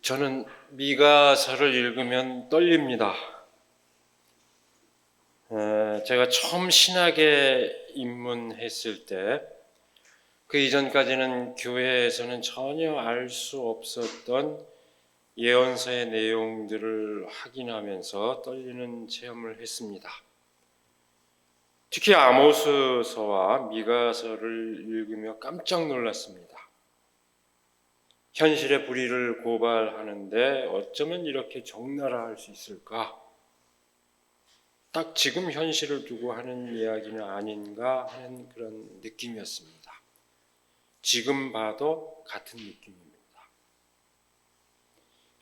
저는 미가서를 읽으면 떨립니다. 제가 처음 신학에 입문했을 때, 그 이전까지는 교회에서는 전혀 알 수 없었던 예언서의 내용들을 확인하면서 떨리는 체험을 했습니다. 특히 아모스서와 미가서를 읽으며 깜짝 놀랐습니다. 현실의 불의를 고발하는데 어쩌면 이렇게 적나라할 수 있을까? 딱 지금 현실을 두고 하는 이야기는 아닌가 하는 그런 느낌이었습니다. 지금 봐도 같은 느낌입니다.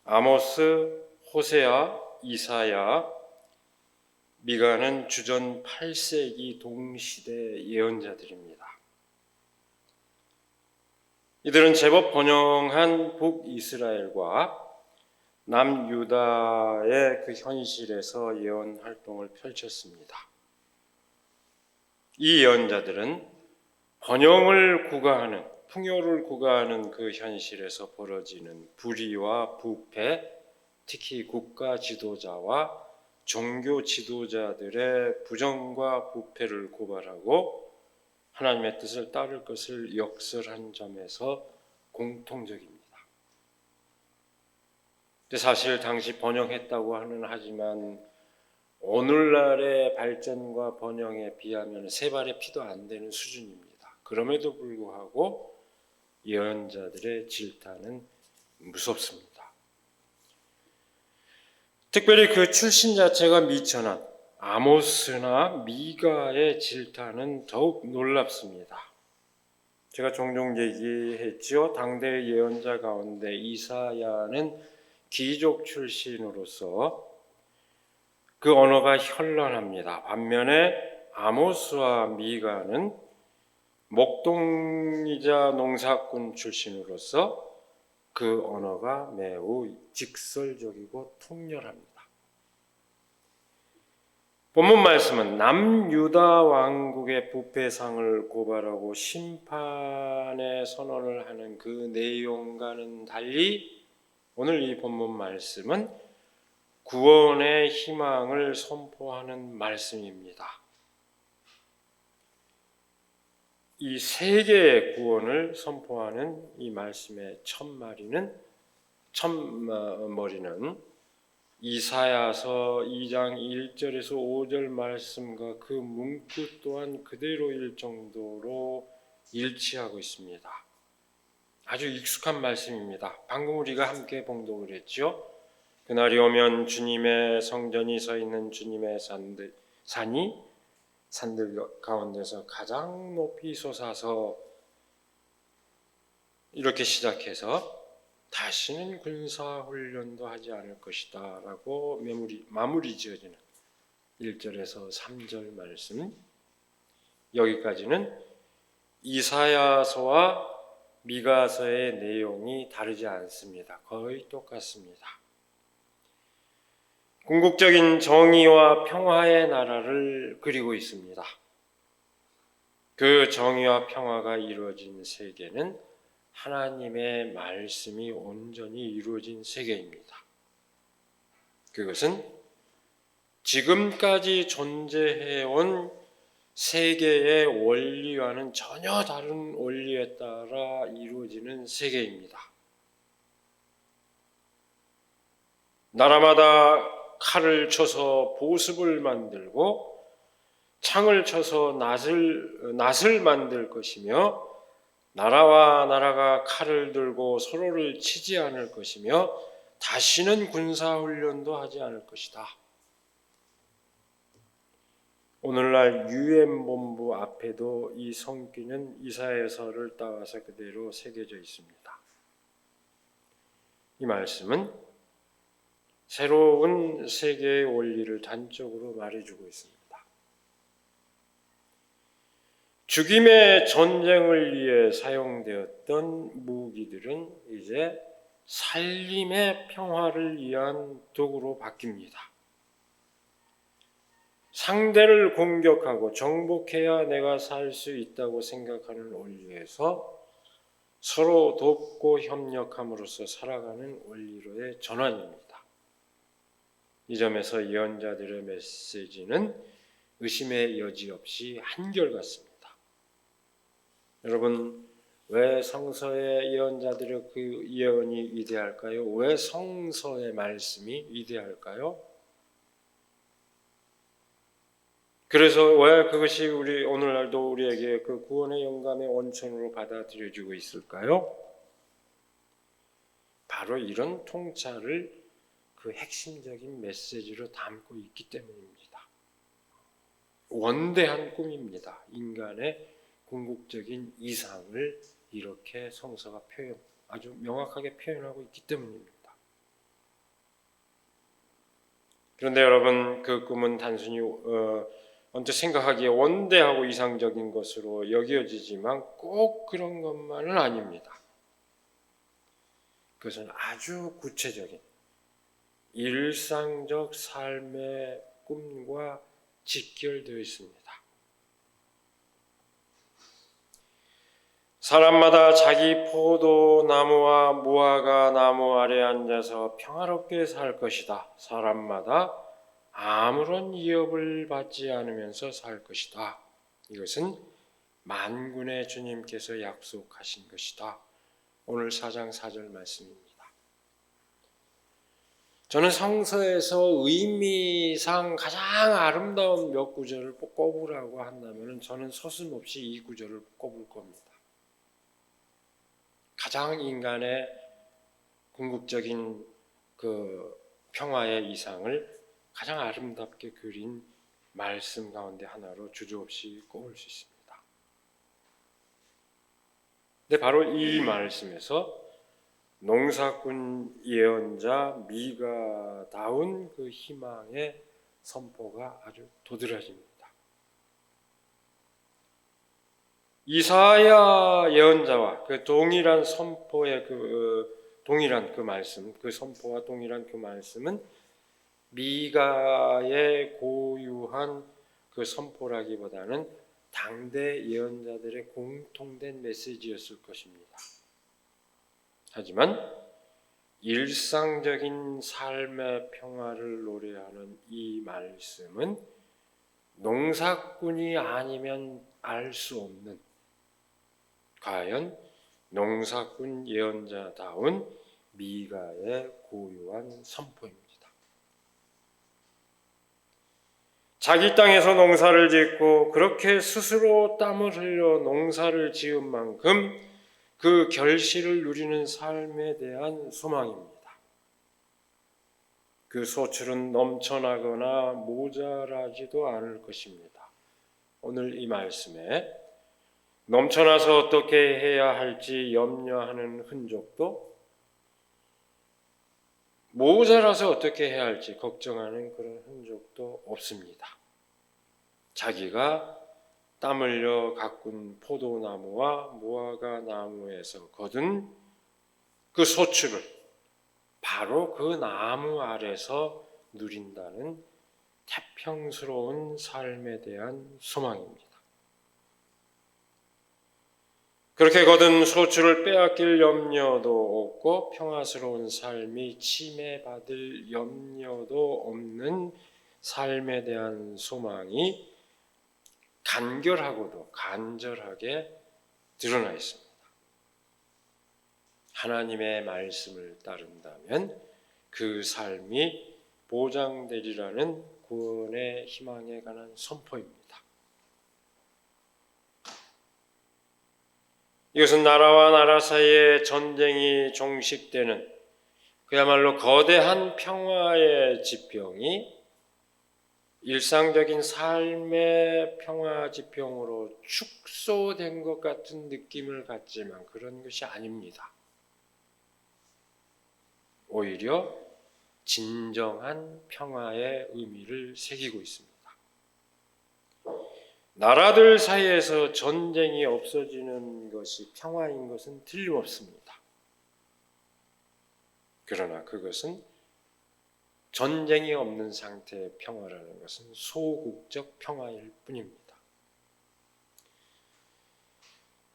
아모스, 호세아, 이사야, 미가는 주전 8세기 동시대 예언자들입니다. 이들은 제법 번영한 북이스라엘과 남유다의 그 현실에서 예언 활동을 펼쳤습니다. 이 예언자들은 번영을 구가하는, 풍요를 구가하는 그 현실에서 벌어지는 불의와 부패, 특히 국가 지도자와 종교 지도자들의 부정과 부패를 고발하고 하나님의 뜻을 따를 것을 역설한 점에서 공통적입니다. 사실 당시 번영했다고 하지만 오늘날의 발전과 번영에 비하면 세 발의 피도 안 되는 수준입니다. 그럼에도 불구하고 예언자들의 질타는 무섭습니다. 특별히 그 출신 자체가 미천한 아모스나 미가의 질타는 더욱 놀랍습니다. 제가 종종 얘기했죠. 당대 예언자 가운데 이사야는 귀족 출신으로서 그 언어가 현란합니다. 반면에 아모스와 미가는 목동이자 농사꾼 출신으로서 그 언어가 매우 직설적이고 통렬합니다. 본문 말씀은 남유다 왕국의 부패상을 고발하고 심판의 선언을 하는 그 내용과는 달리 오늘 이 본문 말씀은 구원의 희망을 선포하는 말씀입니다. 이 세계의 구원을 선포하는 이 말씀의 첫머리는 이사야서 2장 1절에서 5절 말씀과 그 문구 또한 그대로일 정도로 일치하고 있습니다. 아주 익숙한 말씀입니다. 방금 우리가 함께 봉독을 했죠. 그날이 오면 주님의 성전이 서 있는 주님의 산들 가운데서 가장 높이 솟아서 이렇게 시작해서 다시는 군사훈련도 하지 않을 것이다 라고 마무리 지어지는 1절에서 3절 말씀, 여기까지는 이사야서와 미가서의 내용이 다르지 않습니다. 거의 똑같습니다. 궁극적인 정의와 평화의 나라를 그리고 있습니다. 그 정의와 평화가 이루어진 세계는 하나님의 말씀이 온전히 이루어진 세계입니다. 그것은 지금까지 존재해온 세계의 원리와는 전혀 다른 원리에 따라 이루어지는 세계입니다. 나라마다 칼을 쳐서 보습을 만들고 창을 쳐서 낫을 만들 것이며 나라와 나라가 칼을 들고 서로를 치지 않을 것이며 다시는 군사훈련도 하지 않을 것이다. 오늘날 UN 본부 앞에도 이 성귀는 이사야서를 따와서 그대로 새겨져 있습니다. 이 말씀은 새로운 세계의 원리를 단적으로 말해주고 있습니다. 죽임의 전쟁을 위해 사용되었던 무기들은 이제 살림의 평화를 위한 도구로 바뀝니다. 상대를 공격하고 정복해야 내가 살 수 있다고 생각하는 원리에서 서로 돕고 협력함으로써 살아가는 원리로의 전환입니다. 이 점에서 예언자들의 메시지는 의심의 여지 없이 한결같습니다. 여러분, 왜 성서의 예언자들의 그 예언이 위대할까요? 왜 성서의 말씀이 위대할까요? 그래서 왜 그것이 우리 오늘날도 우리에게 그 구원의 영감의 원천으로 받아들여지고 있을까요? 바로 이런 통찰을 그 핵심적인 메시지로 담고 있기 때문입니다. 원대한 꿈입니다. 인간의 궁극적인 이상을 이렇게 성서가 아주 명확하게 표현하고 있기 때문입니다. 그런데 여러분, 그 꿈은 단순히 언뜻 생각하기에 원대하고 이상적인 것으로 여겨지지만 꼭 그런 것만은 아닙니다. 그것은 아주 구체적인 일상적 삶의 꿈과 직결되어 있습니다. 사람마다 자기 포도나무와 무화과 나무 아래 앉아서 평화롭게 살 것이다. 사람마다 아무런 위협을 받지 않으면서 살 것이다. 이것은 만군의 주님께서 약속하신 것이다. 오늘 4장 4절 말씀입니다. 저는 성서에서 의미상 가장 아름다운 몇 구절을 꼽으라고 한다면 저는 서슴없이 이 구절을 꼽을 겁니다. 가장 인간의 궁극적인 그 평화의 이상을 가장 아름답게 그린 말씀 가운데 하나로 주저없이 꼽을 수 있습니다. 근데 바로 이 말씀에서 농사꾼 예언자 미가다운 그 희망의 선포가 아주 도드라집니다. 이사야 예언자와 그 동일한 선포의 동일한 그 말씀, 그 선포와 동일한 그 말씀은 미가의 고유한 그 선포라기보다는 당대 예언자들의 공통된 메시지였을 것입니다. 하지만 일상적인 삶의 평화를 노래하는 이 말씀은 농사꾼이 아니면 알 수 없는 과연 농사꾼 예언자다운 미가의 고유한 선포입니다. 자기 땅에서 농사를 짓고 그렇게 스스로 땀을 흘려 농사를 지은 만큼 그 결실을 누리는 삶에 대한 소망입니다. 그 소출은 넘쳐나거나 모자라지도 않을 것입니다. 오늘 이 말씀에 넘쳐나서 어떻게 해야 할지 염려하는 흔적도, 모자라서 어떻게 해야 할지 걱정하는 그런 흔적도 없습니다. 자기가 땀 흘려 가꾼 포도나무와 무화과 나무에서 거둔 그 소출을 바로 그 나무 아래서 누린다는 태평스러운 삶에 대한 소망입니다. 그렇게 거둔 소출을 빼앗길 염려도 없고 평화스러운 삶이 침해받을 염려도 없는 삶에 대한 소망이 간결하고도 간절하게 드러나 있습니다. 하나님의 말씀을 따른다면 그 삶이 보장되리라는 구원의 희망에 관한 선포입니다. 이것은 나라와 나라 사이에 전쟁이 종식되는 그야말로 거대한 평화의 지평이 일상적인 삶의 평화 지평으로 축소된 것 같은 느낌을 갖지만 그런 것이 아닙니다. 오히려 진정한 평화의 의미를 새기고 있습니다. 나라들 사이에서 전쟁이 없어지는 것이 평화인 것은 틀림없습니다. 그러나 그것은 전쟁이 없는 상태의 평화라는 것은 소극적 평화일 뿐입니다.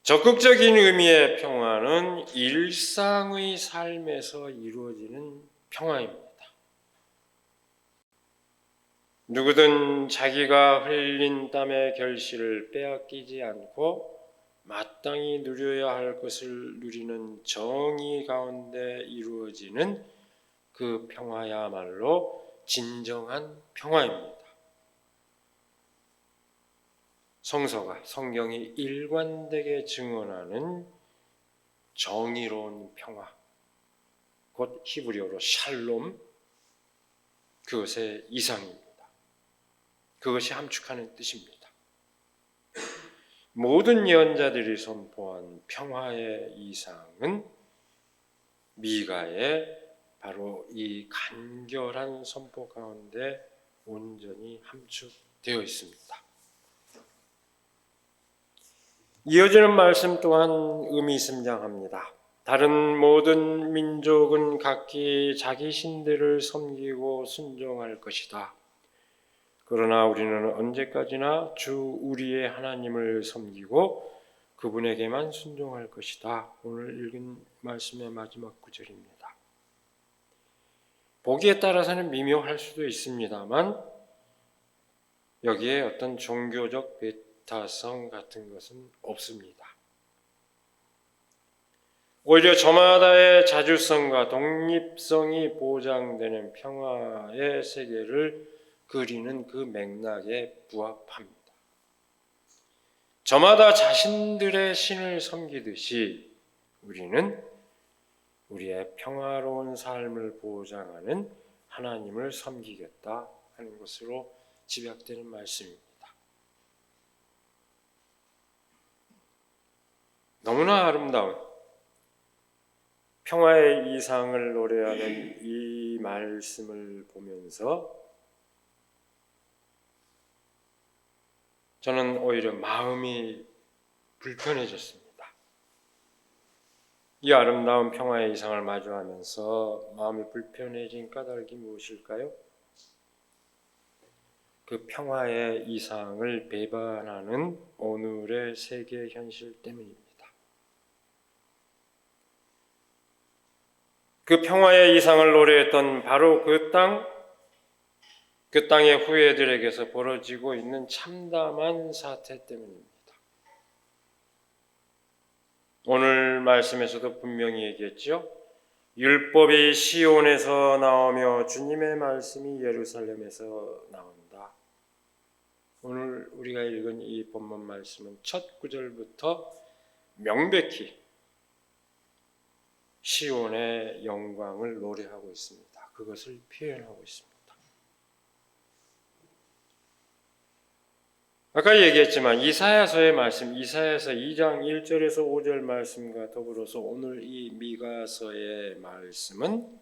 적극적인 의미의 평화는 일상의 삶에서 이루어지는 평화입니다. 누구든 자기가 흘린 땀의 결실을 빼앗기지 않고 마땅히 누려야 할 것을 누리는 정의 가운데 이루어지는 그 평화야말로 진정한 평화입니다. 성서가, 성경이 일관되게 증언하는 정의로운 평화, 곧 히브리어로 샬롬, 그것의 이상입니다. 그것이 함축하는 뜻입니다. 모든 예언자들이 선포한 평화의 이상은 미가의 바로 이 간결한 선포 가운데 온전히 함축되어 있습니다. 이어지는 말씀 또한 의미심장합니다. 다른 모든 민족은 각기 자기 신들을 섬기고 순종할 것이다. 그러나 우리는 언제까지나 주 우리의 하나님을 섬기고 그분에게만 순종할 것이다. 오늘 읽은 말씀의 마지막 구절입니다. 보기에 따라서는 미묘할 수도 있습니다만 여기에 어떤 종교적 배타성 같은 것은 없습니다. 오히려 저마다의 자주성과 독립성이 보장되는 평화의 세계를 그리는 그 맥락에 부합합니다. 저마다 자신들의 신을 섬기듯이 우리는 우리의 평화로운 삶을 보장하는 하나님을 섬기겠다 하는 것으로 집약되는 말씀입니다. 너무나 아름다운 평화의 이상을 노래하는 이 말씀을 보면서 저는 오히려 마음이 불편해졌습니다. 이 아름다운 평화의 이상을 마주하면서 마음이 불편해진 까닭이 무엇일까요? 그 평화의 이상을 배반하는 오늘의 세계 현실 때문입니다. 그 평화의 이상을 노래했던 바로 그 땅의 후예들에게서 벌어지고 있는 참담한 사태 때문입니다. 오늘 말씀에서도 분명히 얘기했죠. 율법이 시온에서 나오며 주님의 말씀이 예루살렘에서 나온다. 오늘 우리가 읽은 이 본문 말씀은 첫 구절부터 명백히 시온의 영광을 노래하고 있습니다. 그것을 표현하고 있습니다. 아까 얘기했지만 이사야서의 말씀, 이사야서 2장 1절에서 5절 말씀과 더불어서 오늘 이 미가서의 말씀은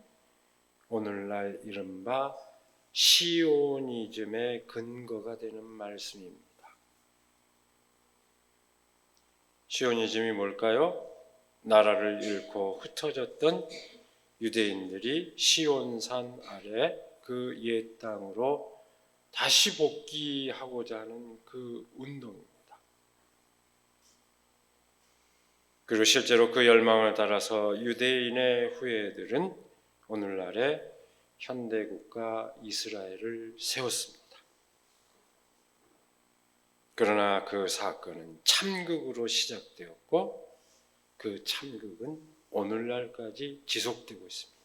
오늘날 이른바 시오니즘의 근거가 되는 말씀입니다. 시오니즘이 뭘까요? 나라를 잃고 흩어졌던 유대인들이 시온산 아래 그 옛 땅으로 다시 복귀하고자 하는 그 운동입니다. 그리고 실제로 그 열망을 따라서 유대인의 후예들은 오늘날의 현대국가 이스라엘을 세웠습니다. 그러나 그 사건은 참극으로 시작되었고 그 참극은 오늘날까지 지속되고 있습니다.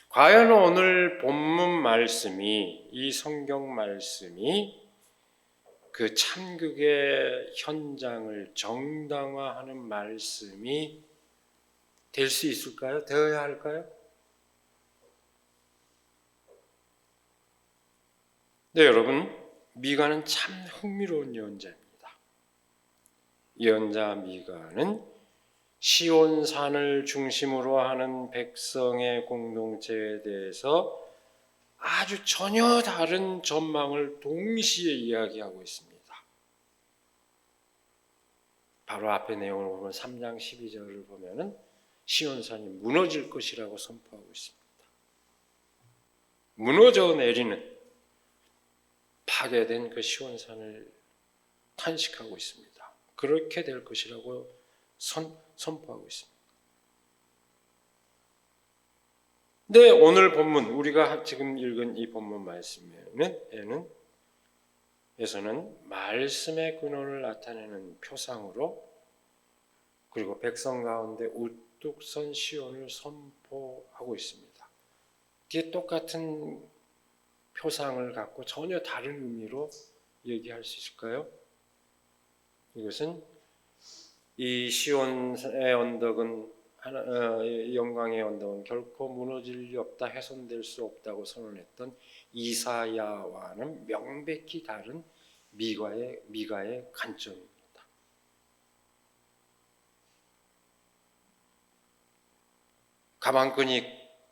과연 오늘 본문 말씀이, 이 성경 말씀이 그 참극의 현장을 정당화하는 말씀이 될 수 있을까요? 되어야 할까요? 네, 여러분, 미가는 참 흥미로운 예언자입니다. 예언자 미가는 시온산을 중심으로 하는 백성의 공동체에 대해서 아주 전혀 다른 전망을 동시에 이야기하고 있습니다. 바로 앞에 내용을 보면 3장 12절을 보면은 시온산이 무너질 것이라고 선포하고 있습니다. 무너져 내리는 파괴된 그 시온산을 탄식하고 있습니다. 그렇게 될 것이라고 선포하고 있습니다. 근데 오늘 본문, 우리가 지금 읽은 이 본문 말씀에는 말씀의 근원을 나타내는 표상으로, 그리고 백성 가운데 우뚝 선 시온을 선포하고 있습니다. 이게 똑같은 표상을 갖고 전혀 다른 의미로 얘기할 수 있을까요? 이것은 이 시온의 언덕은 영광의 언덕은 결코 무너질 리 없다, 훼손될 수 없다고 선언했던 이사야와는 명백히 다른 미가의 관점입니다. 가방끈이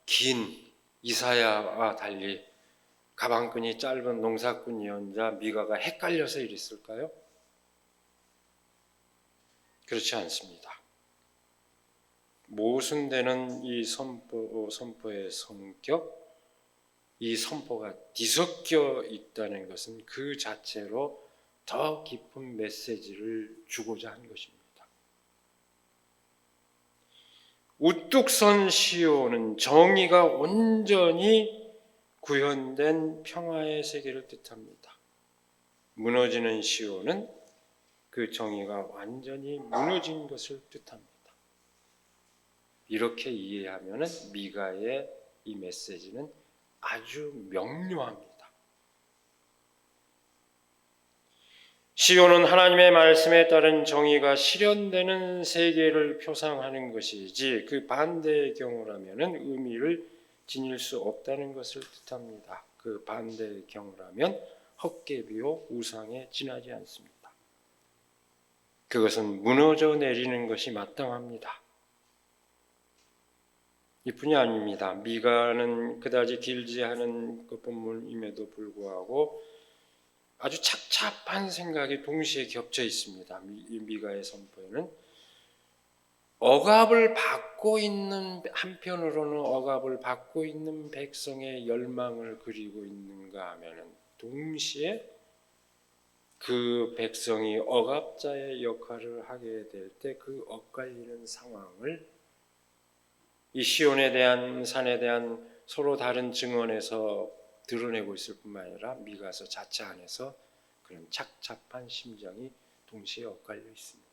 긴 이사야와 달리 가방끈이 짧은 농사꾼 예언자 미가가 헷갈려서 이랬을까요? 그렇지 않습니다. 모순되는 이 선포의 성격, 이 선포가 뒤섞여 있다는 것은 그 자체로 더 깊은 메시지를 주고자 한 것입니다. 우뚝 선 시온은 정의가 온전히 구현된 평화의 세계를 뜻합니다. 무너지는 시온은 그 정의가 완전히 무너진 것을 뜻합니다. 이렇게 이해하면 미가의 이 메시지는 아주 명료합니다. 시온은 하나님의 말씀에 따른 정의가 실현되는 세계를 표상하는 것이지 그 반대의 경우라면 의미를 지닐 수 없다는 것을 뜻합니다. 그 반대의 경우라면 헛개비요 우상에 지나지 않습니다. 그것은 무너져 내리는 것이 마땅합니다. 이뿐이 아닙니다. 미가는 그다지 길지 않은 그 본문임에도 불구하고 아주 착잡한 생각이 동시에 겹쳐 있습니다. 이 미가의 선포에는 억압을 받고 있는, 한편으로는 억압을 받고 있는 백성의 열망을 그리고 있는가 하면은 동시에 그 백성이 억압자의 역할을 하게 될 때 그 엇갈리는 상황을 이 시온에 대한, 산에 대한 서로 다른 증언에서 드러내고 있을 뿐만 아니라 미가서 자체 안에서 그런 착잡한 심정이 동시에 엇갈려 있습니다.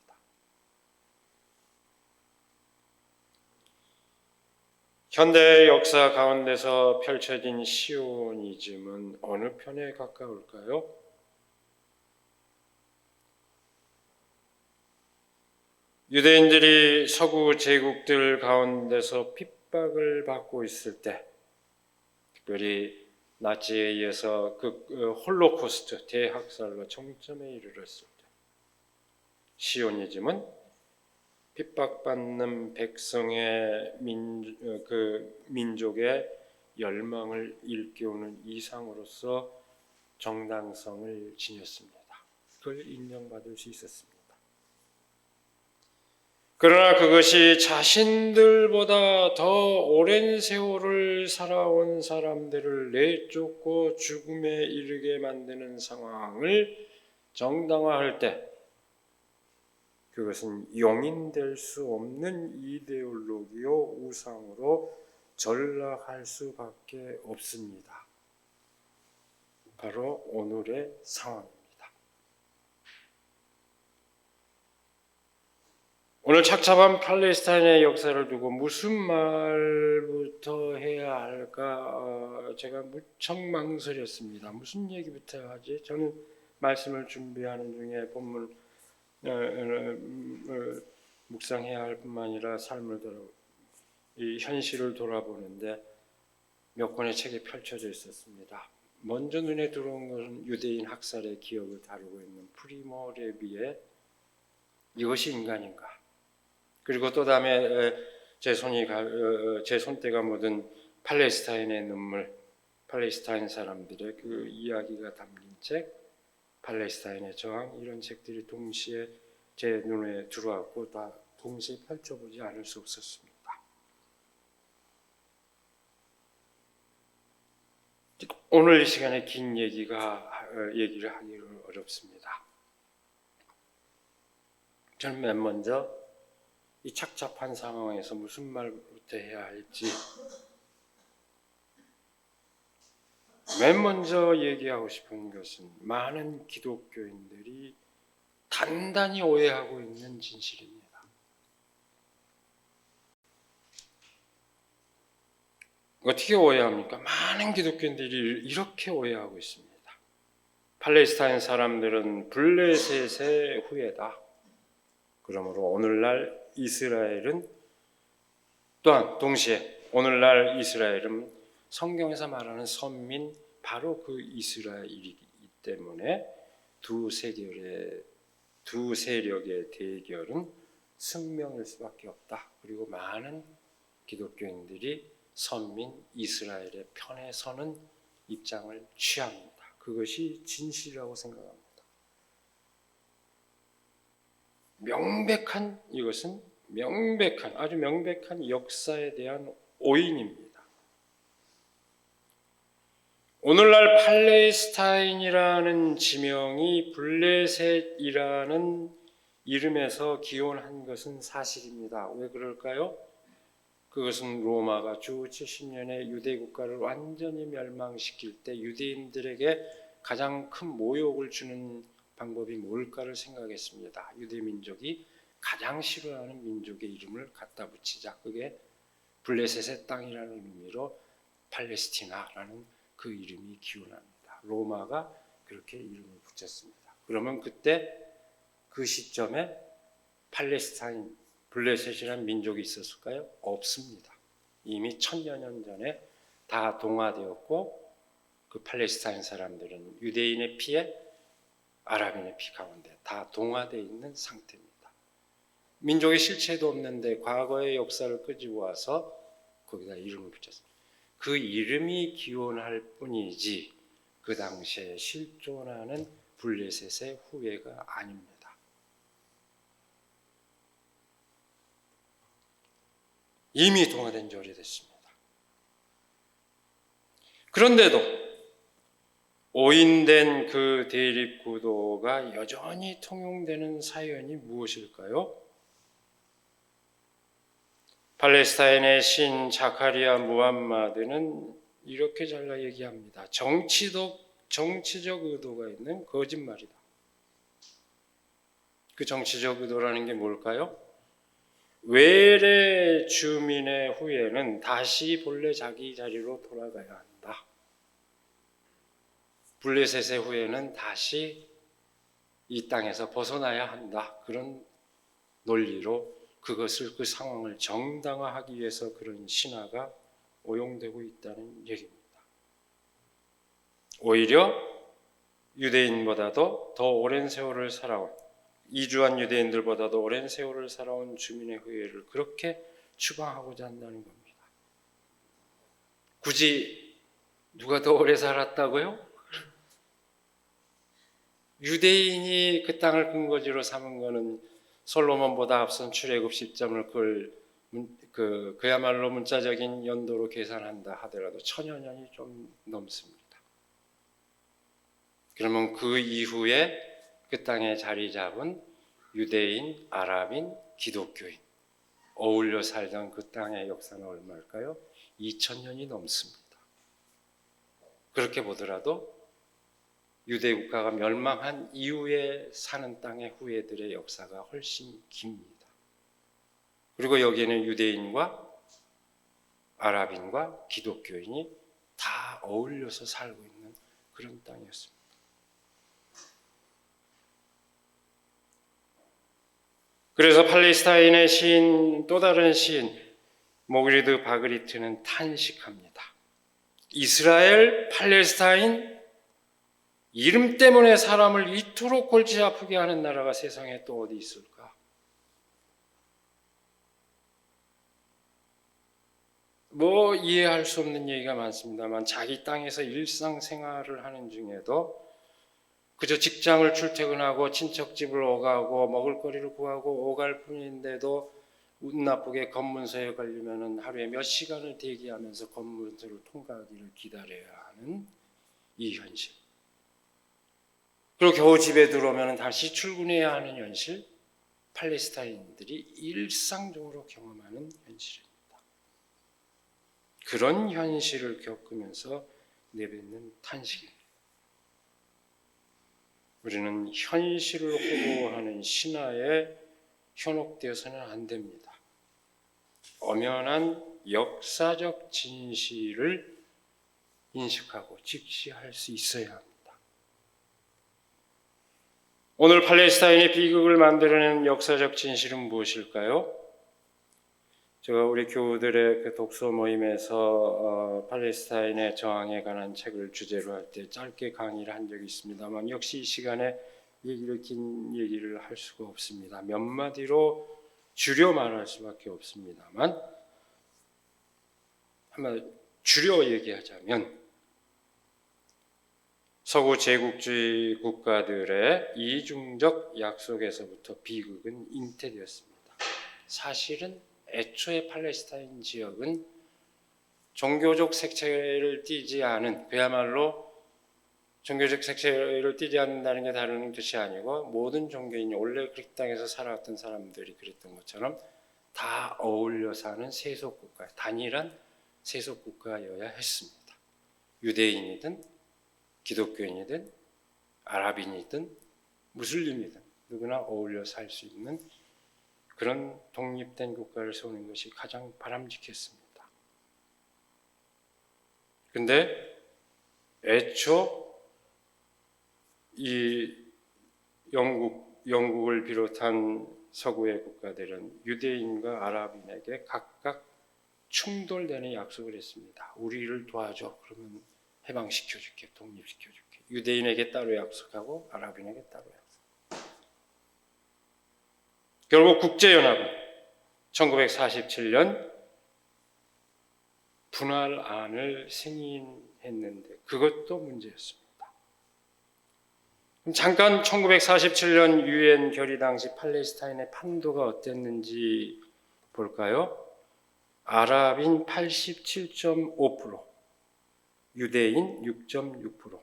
현대 역사 가운데서 펼쳐진 시오니즘은 어느 편에 가까울까요? 유대인들이 서구 제국들 가운데서 핍박을 받고 있을 때, 특별히 나치에 의해서 그 홀로코스트 대학살로 정점에 이르렀을 때, 시오니즘은 핍박받는 백성의 민족의 열망을 일깨우는 이상으로서 정당성을 지녔습니다. 그걸 인정받을 수 있었습니다. 그러나 그것이 자신들보다 더 오랜 세월을 살아온 사람들을 내쫓고 죽음에 이르게 만드는 상황을 정당화할 때 그것은 용인될 수 없는 이데올로기요 우상으로 전락할 수밖에 없습니다. 바로 오늘의 상황입니다. 오늘 착잡한 팔레스타인의 역사를 두고 무슨 말부터 해야 할까 제가 무척 망설였습니다. 무슨 얘기부터 하지? 저는 말씀을 준비하는 중에 본문 묵상해야 할 뿐만 아니라 삶을 이 현실을 돌아보는데 몇 권의 책이 펼쳐져 있었습니다. 먼저 눈에 들어온 것은 유대인 학살의 기억을 다루고 있는 프리모 레비의 이것이 인간인가? 그리고 또 다음에 제 손때가 묻은 팔레스타인의 눈물, 팔레스타인 사람들의 그 이야기가 담긴 책, 팔레스타인의 저항, 이런 책들이 동시에 제 눈에 들어왔고 다 동시에 펼쳐보지 않을 수 없었습니다. 오늘 이 시간에 긴 얘기를 하기는 어렵습니다. 저는 맨 먼저 이 착잡한 상황에서 무슨 말부터 해야 할지 맨 먼저 얘기하고 싶은 것은 많은 기독교인들이 단단히 오해하고 있는 진실입니다. 어떻게 오해합니까? 많은 기독교인들이 이렇게 오해하고 있습니다. 팔레스타인 사람들은 블레셋의 후예다. 그러므로 오늘날 이스라엘은 또한 동시에 오늘날 이스라엘은 성경에서 말하는 선민 바로 그 이스라엘이기 때문에 두 세력의 대결은 승명일 수밖에 없다. 그리고 많은 기독교인들이 선민 이스라엘의 편에 서는 입장을 취합니다. 그것이 진실이라고 생각합니다. 이것은 아주 명백한 역사에 대한 오인입니다. 오늘날 팔레스타인이라는 지명이 블레셋이라는 이름에서 기원한 것은 사실입니다. 왜 그럴까요? 그것은 로마가 주 70년에 유대 국가를 완전히 멸망시킬 때 유대인들에게 가장 큰 모욕을 주는 방법이 뭘까를 생각했습니다. 유대 민족이 가장 싫어하는 민족의 이름을 갖다 붙이자. 그게 블레셋의 땅이라는 의미로 팔레스티나라는 그 이름이 기원합니다. 로마가 그렇게 이름을 붙였습니다. 그러면 그때 그 시점에 팔레스타인, 블레셋이라는 민족이 있었을까요? 없습니다. 이미 1000여 년 전에 다 동화되었고 그 팔레스타인 사람들은 유대인의 피에 아랍인의 피 가운데 다 동화되어 있는 상태입니다. 민족의 실체도 없는데 과거의 역사를 끄집어와서 거기다 이름을 붙였습니다. 그 이름이 기원할 뿐이지 그 당시에 실존하는 블레셋의 후예가 아닙니다. 이미 동화된 지 오래됐습니다. 그런데도 오인된 그 대립 구도가 여전히 통용되는 사연이 무엇일까요? 팔레스타인의 신 자카리아 무함마드는 이렇게 잘라 얘기합니다. 정치적 의도가 있는 거짓말이다. 그 정치적 의도라는 게 뭘까요? 외래 주민의 후예는 다시 본래 자기 자리로 돌아가야 한다. 블레셋의 후예는 다시 이 땅에서 벗어나야 한다. 그런 논리로 그 상황을 정당화하기 위해서 그런 신화가 오용되고 있다는 얘기입니다. 오히려 유대인보다도 더 오랜 세월을 살아온 이주한 유대인들보다도 오랜 세월을 살아온 주민의 후예를 그렇게 추방하고자 한다는 겁니다. 굳이 누가 더 오래 살았다고요? 유대인이 그 땅을 근거지로 삼은 것은 솔로몬보다 앞선 출애굽 시점을 그야말로 문자적인 연도로 계산한다 하더라도 1000여 년이 좀 넘습니다. 그러면 그 이후에 그 땅에 자리 잡은 유대인, 아랍인, 기독교인 어울려 살던 그 땅의 역사는 얼마일까요? 2000년이 넘습니다. 그렇게 보더라도 유대 국가가 멸망한 이후에 사는 땅의 후예들의 역사가 훨씬 깁니다. 그리고 여기에는 유대인과 아랍인과 기독교인이 다 어울려서 살고 있는 그런 땅이었습니다. 그래서 팔레스타인의 시인, 또 다른 시인 모그리드 바그리트는 탄식합니다. 이스라엘, 팔레스타인, 이름 때문에 사람을 이토록 골치 아프게 하는 나라가 세상에 또 어디 있을까? 뭐 이해할 수 없는 얘기가 많습니다만 자기 땅에서 일상생활을 하는 중에도 그저 직장을 출퇴근하고 친척집을 오가고 먹을거리를 구하고 오갈 뿐인데도 운 나쁘게 검문소에 걸리면 하루에 몇 시간을 대기하면서 검문소를 통과하기를 기다려야 하는 이 현실. 그리고 겨우 집에 들어오면 다시 출근해야 하는 현실. 팔레스타인들이 일상적으로 경험하는 현실입니다. 그런 현실을 겪으면서 내뱉는 탄식입니다. 우리는 현실을 호도하는 신화에 현혹되어서는 안 됩니다. 엄연한 역사적 진실을 인식하고 직시할 수 있어야 합니다. 오늘 팔레스타인의 비극을 만들어낸 역사적 진실은 무엇일까요? 제가 우리 교우들의 그 독서 모임에서 팔레스타인의 저항에 관한 책을 주제로 할 때 짧게 강의를 한 적이 있습니다만 역시 이 시간에 긴 얘기를 할 수가 없습니다. 몇 마디로 줄여 말할 수밖에 없습니다만 한번 줄여 얘기하자면 서구 제국주의 국가들의 이중적 약속에서부터 비극은 잉태되었습니다. 사실은 애초에 팔레스타인 지역은 종교적 색채를 띠지 않은, 그야말로 종교적 색채를 띠지 않는다는 게 다른 뜻이 아니고 모든 종교인이 원래 그 땅에서 살아왔던 사람들이 그랬던 것처럼 다 어울려 사는 세속국가, 단일한 세속국가여야 했습니다. 유대인이든 기독교인이든 아랍인이든 무슬림이든 누구나 어울려 살 수 있는 그런 독립된 국가를 세우는 것이 가장 바람직했습니다. 근데 애초 이 영국을 비롯한 서구의 국가들은 유대인과 아랍인에게 각각 충돌되는 약속을 했습니다. 우리를 도와줘. 그러면 해방시켜줄게. 독립시켜줄게. 유대인에게 따로 약속하고 아랍인에게 따로 약속. 결국 국제연합은 1947년 분할안을 승인했는데 그것도 문제였습니다. 그럼 잠깐 1947년 유엔 결의 당시 팔레스타인의 판도가 어땠는지 볼까요? 아랍인 87.5%, 유대인 6.6%,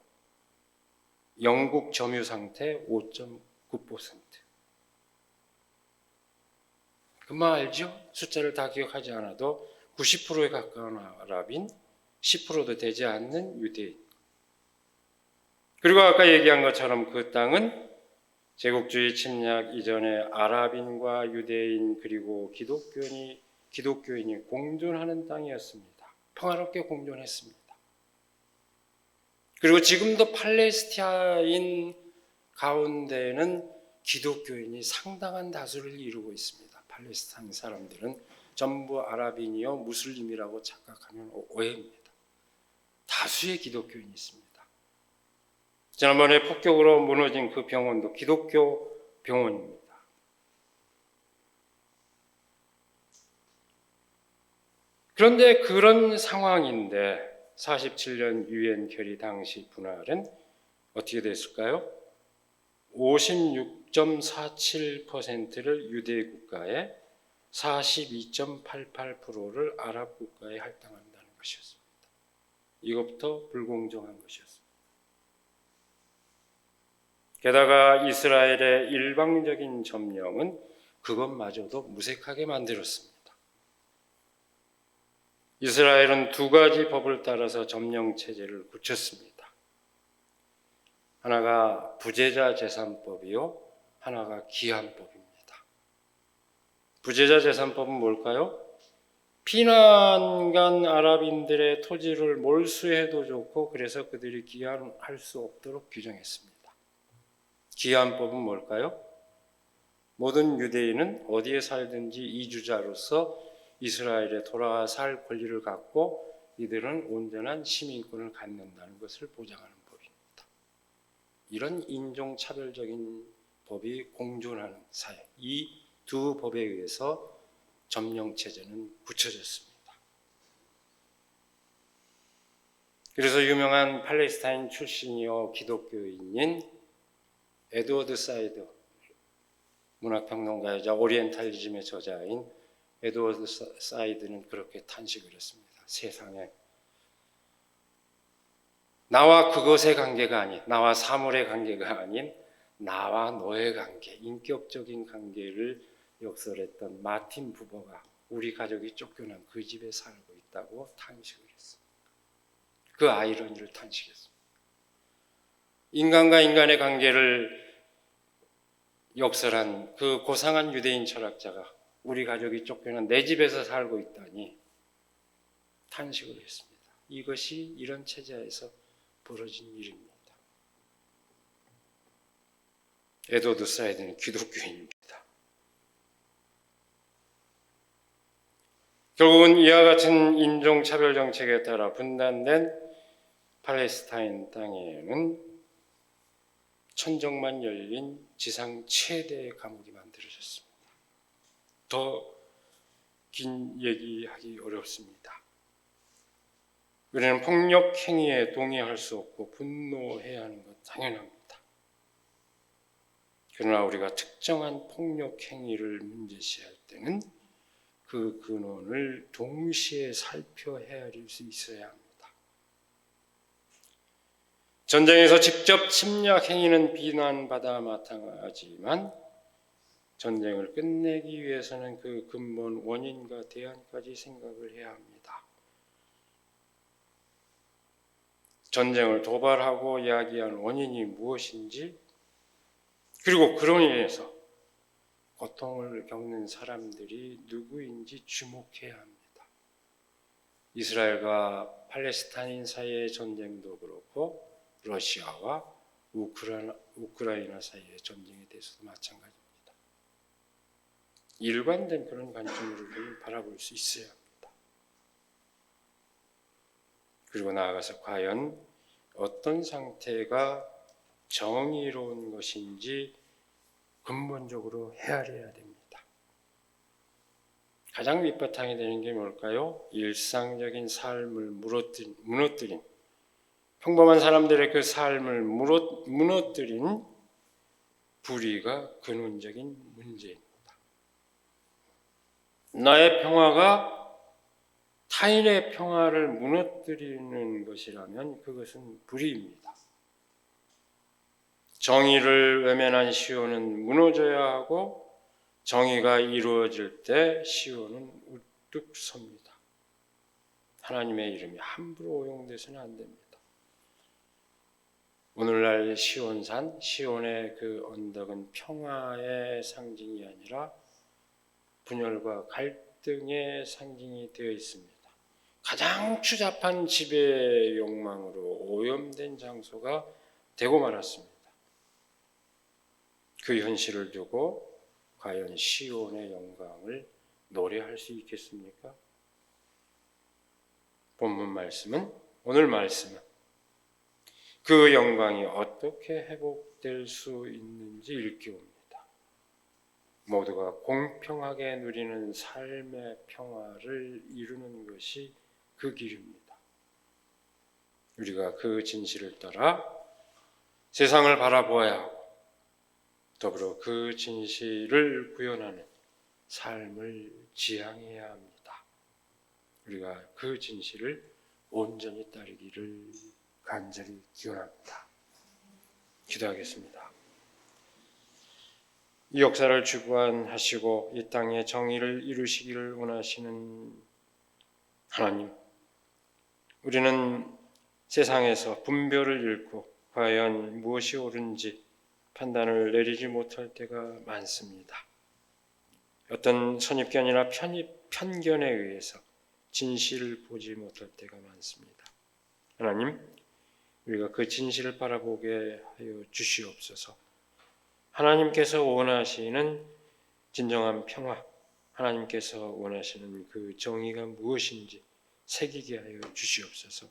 영국 점유 상태 5.9%. 그 말 알죠? 숫자를 다 기억하지 않아도 90%에 가까운 아랍인, 10%도 되지 않는 유대인. 그리고 아까 얘기한 것처럼 그 땅은 제국주의 침략 이전에 아랍인과 유대인 그리고 기독교인이 공존하는 땅이었습니다. 평화롭게 공존했습니다. 그리고 지금도 팔레스타인 가운데는 기독교인이 상당한 다수를 이루고 있습니다. 팔레스타인 사람들은 전부 아랍인이요 무슬림이라고 착각하면 오해입니다. 다수의 기독교인이 있습니다. 지난번에 폭격으로 무너진 그 병원도 기독교 병원입니다. 그런데 그런 상황인데 47년 유엔 결의 당시 분할은 어떻게 됐을까요? 56.47%를 유대 국가에 42.88%를 아랍 국가에 할당한다는 것이었습니다. 이것부터 불공정한 것이었습니다. 게다가 이스라엘의 일방적인 점령은 그것마저도 무색하게 만들었습니다. 이스라엘은 두 가지 법을 따라서 점령 체제를 굳혔습니다. 하나가 부재자 재산법이요, 하나가 기한법입니다. 부재자 재산법은 뭘까요? 피난 간 아랍인들의 토지를 몰수해도 좋고 그래서 그들이 기한할 수 없도록 규정했습니다. 기한법은 뭘까요? 모든 유대인은 어디에 살든지 이주자로서 이스라엘에 돌아와 살 권리를 갖고 이들은 온전한 시민권을 갖는다는 것을 보장하는 법입니다. 이런 인종차별적인 법이 공존하는 사회, 이 두 법에 의해서 점령체제는 굳혀졌습니다. 그래서 유명한 팔레스타인 출신이요 기독교인인 에드워드 사이드, 문학평론가이자 오리엔탈리즘의 저자인 에드워드 사이드는 그렇게 탄식을 했습니다. 세상에 나와 그것의 관계가 아닌, 나와 사물의 관계가 아닌 나와 너의 관계, 인격적인 관계를 역설했던 마틴 부버가 우리 가족이 쫓겨난 그 집에 살고 있다고 탄식을 했습니다. 그 아이러니를 탄식했습니다. 인간과 인간의 관계를 역설한 그 고상한 유대인 철학자가 우리 가족이 쫓겨난 내 집에서 살고 있다니 탄식을 했습니다. 이것이 이런 체제에서 벌어진 일입니다. 에드워드 사이드는 기독교인입니다. 결국은 이와 같은 인종차별 정책에 따라 분단된 팔레스타인 땅에는 천정만 열린 지상 최대의 감옥이 만들어졌습니다. 더 긴 얘기하기 어렵습니다. 우리는 폭력 행위에 동의할 수 없고 분노해야 하는 것 당연합니다. 그러나 우리가 특정한 폭력 행위를 문제시할 때는 그 근원을 동시에 살펴 헤아릴 수 있어야 합니다. 전쟁에서 직접 침략 행위는 비난받아 마땅하지만 전쟁을 끝내기 위해서는 그 근본 원인과 대안까지 생각을 해야 합니다. 전쟁을 도발하고 야기한 원인이 무엇인지, 그리고 그로 인해서 고통을 겪는 사람들이 누구인지 주목해야 합니다. 이스라엘과 팔레스타인 사이의 전쟁도 그렇고 러시아와 우크라이나 사이의 전쟁에 대해서도 마찬가지입니다. 일관된 그런 관점으로 바라볼 수 있어야 합니다. 그리고 나아가서 과연 어떤 상태가 정의로운 것인지 근본적으로 헤아려야 됩니다. 가장 밑바탕이 되는 게 뭘까요? 일상적인 삶을 무너뜨린, 평범한 사람들의 그 삶을 무너뜨린 불의가 근원적인 문제입니다. 나의 평화가 타인의 평화를 무너뜨리는 것이라면 그것은 불의입니다. 정의를 외면한 시온은 무너져야 하고 정의가 이루어질 때 시온은 우뚝 섭니다. 하나님의 이름이 함부로 오용돼서는 안 됩니다. 오늘날 시온산, 시온의 그 언덕은 평화의 상징이 아니라 분열과 갈등의 상징이 되어 있습니다. 가장 추잡한 지배의 욕망으로 오염된 장소가 되고 말았습니다. 그 현실을 두고 과연 시온의 영광을 노래할 수 있겠습니까? 본문 말씀은, 오늘 말씀은 그 영광이 어떻게 회복될 수 있는지 일깨웁니다. 모두가 공평하게 누리는 삶의 평화를 이루는 것이 그 길입니다. 우리가 그 진실을 따라 세상을 바라보아야 하고 더불어 그 진실을 구현하는 삶을 지향해야 합니다. 우리가 그 진실을 온전히 따르기를 간절히 기원합니다. 기도하겠습니다. 이 역사를 주관하시고 이 땅에 정의를 이루시기를 원하시는 하나님, 우리는 세상에서 분별을 잃고 과연 무엇이 옳은지 판단을 내리지 못할 때가 많습니다. 어떤 선입견이나 편견에 의해서 진실을 보지 못할 때가 많습니다. 하나님, 우리가 그 진실을 바라보게 하여 주시옵소서. 하나님께서 원하시는 진정한 평화, 하나님께서 원하시는 그 정의가 무엇인지 새기게 하여 주시옵소서.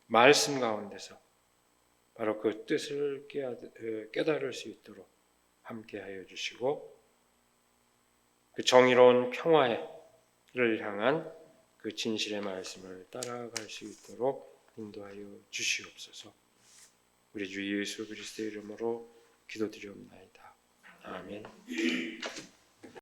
말씀 가운데서 바로 그 뜻을 깨달을 수 있도록 함께하여 주시고 그 정의로운 평화를 향한 그 진실의 말씀을 따라갈 수 있도록 인도하여 주시옵소서. 우리 주 예수 그리스도의 이름으로 기도드리옵나이다. 아멘.